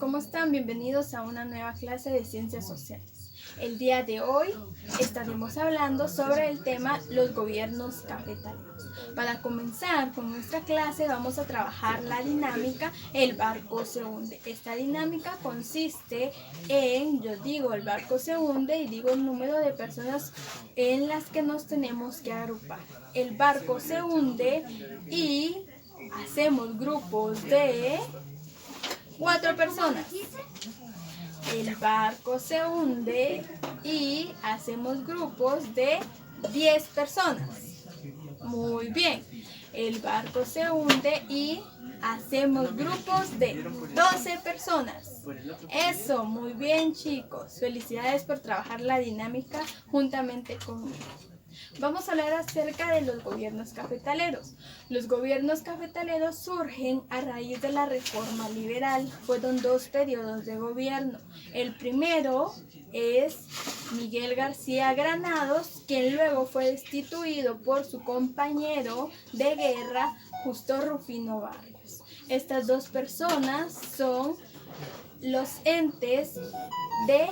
¿cómo están? Bienvenidos a una nueva clase de Ciencias Sociales. El día de hoy estaremos hablando sobre el tema los gobiernos cafetaleros. Para comenzar con nuestra clase vamos a trabajar la dinámica el barco se hunde. Esta dinámica consiste en, yo digo el barco se hunde y digo el número de personas en las que nos tenemos que agrupar. El barco se hunde y hacemos grupos de 4 personas. El barco se hunde y hacemos grupos de 10 personas. Muy bien. El barco se hunde y hacemos grupos de 12 personas. Eso, muy bien, chicos. Felicidades por trabajar la dinámica juntamente conmigo. Vamos a hablar acerca de los gobiernos cafetaleros. Los gobiernos cafetaleros surgen a raíz de la reforma liberal. Fueron 2 periodos de gobierno. El primero es Miguel García Granados, quien luego fue destituido por su compañero de guerra, Justo Rufino Barrios. Estas 2 personas son los entes de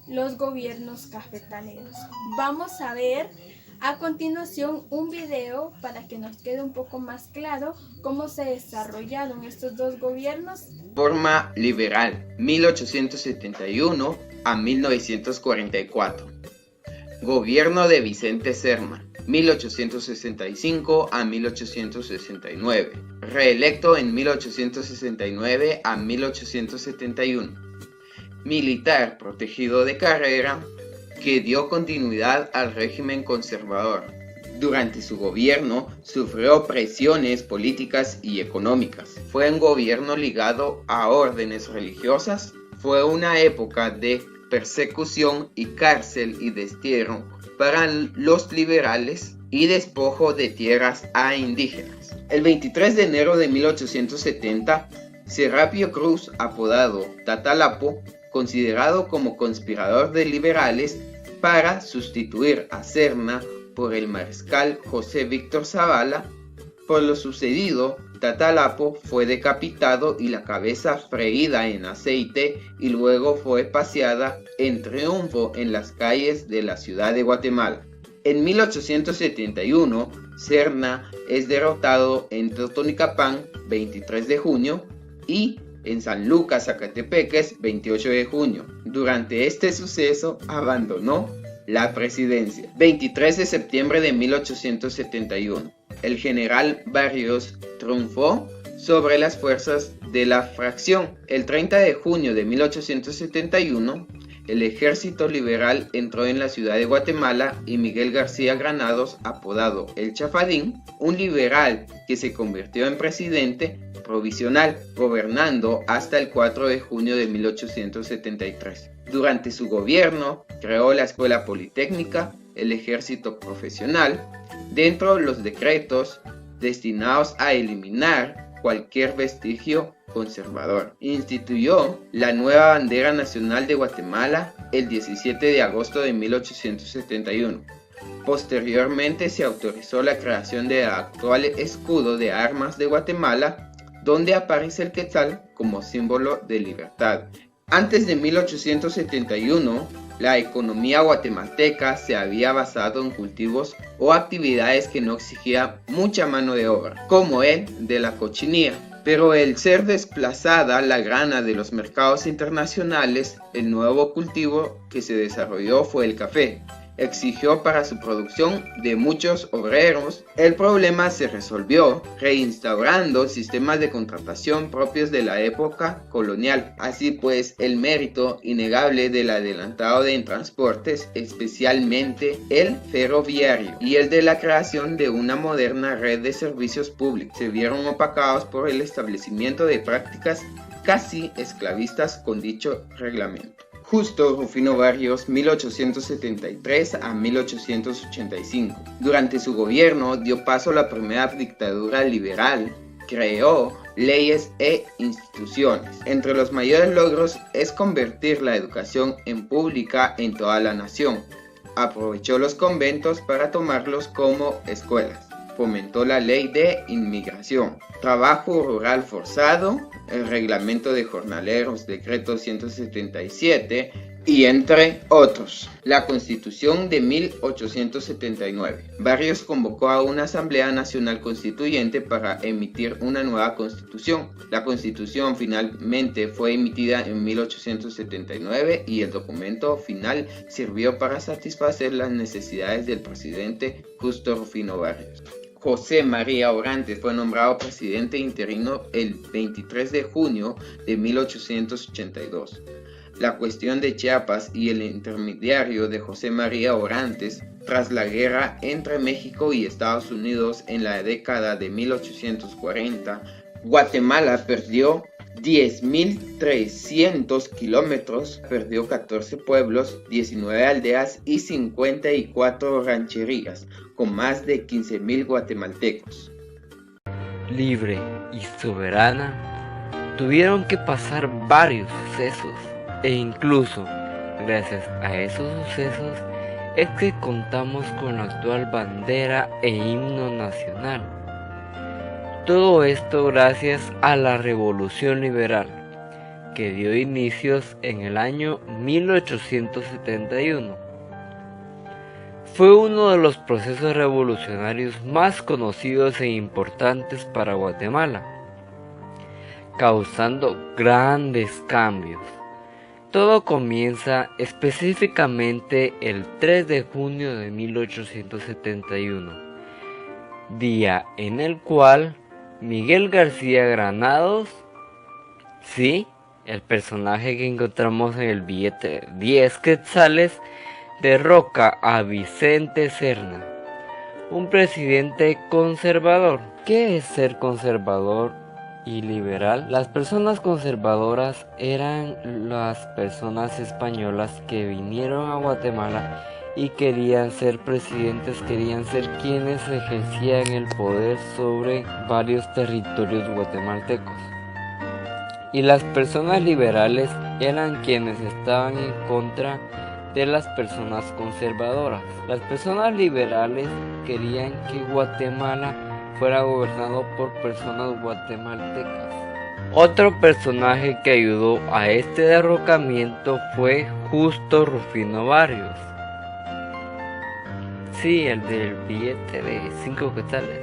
los gobiernos cafetaleros. Vamos a ver a continuación un video para que nos quede un poco más claro cómo se desarrollaron estos 2 gobiernos. Reforma liberal, 1871 a 1944. Gobierno de Vicente Serna, 1865 a 1869. Reelecto en 1869 a 1871. Militar protegido de carrera, que dio continuidad al régimen conservador. Durante su gobierno sufrió presiones políticas y económicas. Fue un gobierno ligado a órdenes religiosas. Fue una época de persecución y cárcel y destierro para los liberales y despojo de tierras a indígenas. El 23 de enero de 1870, Serapio Cruz, apodado Tatalapo, considerado como conspirador de liberales para sustituir a Serna por el mariscal José Víctor Zavala. Por lo sucedido, Tatalapo fue decapitado y la cabeza freída en aceite y luego fue paseada en triunfo en las calles de la ciudad de Guatemala. En 1871, Serna es derrotado en Totonicapán, 23 de junio, y en San Lucas, Zacatepeques, 28 de junio. Durante este suceso abandonó la presidencia. 23 de septiembre de 1871. El general Barrios triunfó sobre las fuerzas de la fracción. El 30 de junio de 1871, el ejército liberal entró en la ciudad de Guatemala y Miguel García Granados, apodado El Chafadín, un liberal que se convirtió en presidente provisional, gobernando hasta el 4 de junio de 1873. Durante su gobierno, creó la Escuela Politécnica, el Ejército Profesional, dentro de los decretos destinados a eliminar cualquier vestigio conservador. Instituyó la nueva bandera nacional de Guatemala el 17 de agosto de 1871. Posteriormente se autorizó la creación del actual escudo de armas de Guatemala, donde aparece el quetzal como símbolo de libertad. Antes de 1871, la economía guatemalteca se había basado en cultivos o actividades que no exigían mucha mano de obra, como el de la cochinilla. Pero al ser desplazada la grana de los mercados internacionales, el nuevo cultivo que se desarrolló fue el café. Exigió para su producción de muchos obreros. El problema se resolvió reinstaurando sistemas de contratación propios de la época colonial. Así pues, el mérito innegable del adelantado en transportes, especialmente el ferroviario, y el de la creación de una moderna red de servicios públicos, se vieron opacados por el establecimiento de prácticas casi esclavistas con dicho reglamento. Justo Rufino Barrios, 1873 a 1885. Durante su gobierno dio paso a la primera dictadura liberal. Creó leyes e instituciones. Entre los mayores logros es convertir la educación en pública en toda la nación. Aprovechó los conventos para tomarlos como escuelas. fomentó la ley de inmigración, trabajo rural forzado, el reglamento de jornaleros, decreto 177, y entre otros. La Constitución de 1879. Barrios convocó a una Asamblea Nacional Constituyente para emitir una nueva Constitución. La Constitución finalmente fue emitida en 1879 y el documento final sirvió para satisfacer las necesidades del presidente Justo Rufino Barrios. José María Orantes fue nombrado presidente interino el 23 de junio de 1882. La cuestión de Chiapas y el intermediario de José María Orantes tras la guerra entre México y Estados Unidos en la década de 1840, Guatemala perdió 10.300 kilómetros, perdió 14 pueblos, 19 aldeas y 54 rancherías, con más de 15.000 guatemaltecos. Libre y soberana, tuvieron que pasar varios sucesos. E incluso, gracias a esos sucesos, es que contamos con la actual bandera e himno nacional. Todo esto gracias a la Revolución Liberal, que dio inicios en el año 1871. Fue uno de los procesos revolucionarios más conocidos e importantes para Guatemala, causando grandes cambios. Todo comienza específicamente el 3 de junio de 1871, día en el cual Miguel García Granados, sí, el personaje que encontramos en el billete de 10 quetzales, derroca a Vicente Serna, un presidente conservador. ¿Qué es ser conservador y liberal? Las personas conservadoras eran las personas españolas que vinieron a Guatemala y querían ser presidentes, querían ser quienes ejercían el poder sobre varios territorios guatemaltecos. Y las personas liberales eran quienes estaban en contra de las personas conservadoras. Las personas liberales querían que Guatemala fuera gobernado por personas guatemaltecas. Otro personaje que ayudó a este derrocamiento fue Justo Rufino Barrios. Sí, el del billete de 5 quetzales.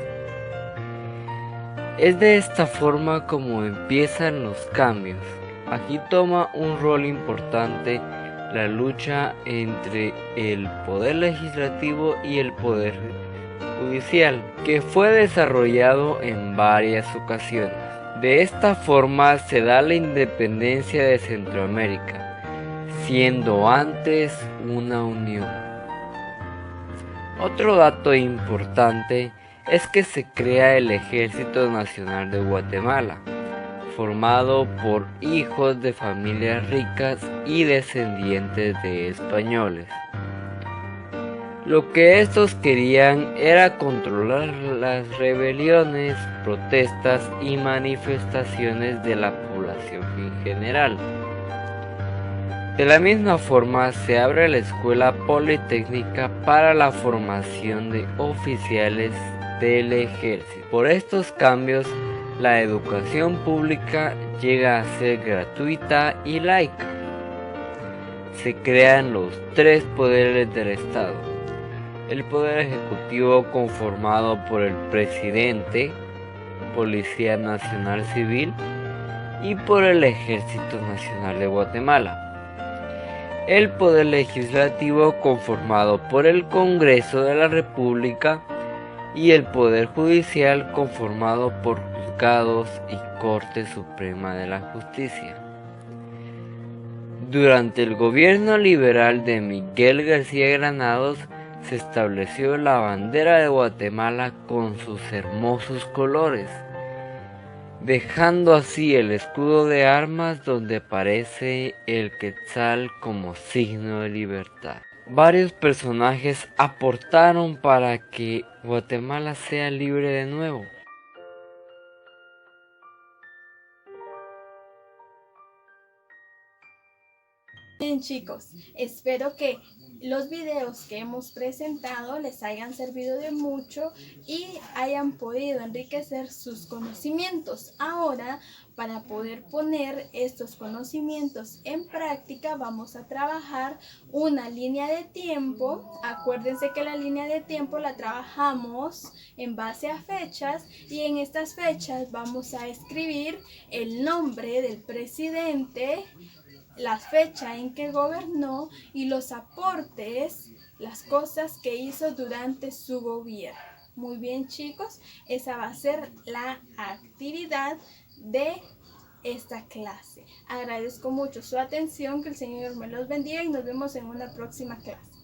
Es de esta forma como empiezan los cambios. Aquí toma un rol importante la lucha entre el poder legislativo y el poder judicial, que fue desarrollado en varias ocasiones. De esta forma se da la independencia de Centroamérica, siendo antes una unión. Otro dato importante es que se crea el Ejército Nacional de Guatemala, formado por hijos de familias ricas y descendientes de españoles. Lo que estos querían era controlar las rebeliones, protestas y manifestaciones de la población en general. De la misma forma se abre la Escuela Politécnica para la formación de oficiales del ejército. Por estos cambios, la educación pública llega a ser gratuita y laica. Se crean los 3 poderes del Estado. El poder ejecutivo conformado por el presidente, Policía Nacional Civil y por el Ejército Nacional de Guatemala. El poder legislativo conformado por el Congreso de la República y el poder judicial conformado por juzgados y Corte Suprema de la Justicia. Durante el gobierno liberal de Miguel García Granados se estableció la bandera de Guatemala con sus hermosos colores, dejando así el escudo de armas donde aparece el quetzal como signo de libertad. Varios personajes aportaron para que Guatemala sea libre de nuevo. Bien, chicos, espero que los videos que hemos presentado les hayan servido de mucho y hayan podido enriquecer sus conocimientos. Ahora, para poder poner estos conocimientos en práctica, vamos a trabajar una línea de tiempo. Acuérdense que la línea de tiempo la trabajamos en base a fechas, y en estas fechas vamos a escribir el nombre del presidente, la fecha en que gobernó y los aportes, las cosas que hizo durante su gobierno. Muy bien, chicos, esa va a ser la actividad de esta clase. Agradezco mucho su atención, que el Señor me los bendiga y nos vemos en una próxima clase.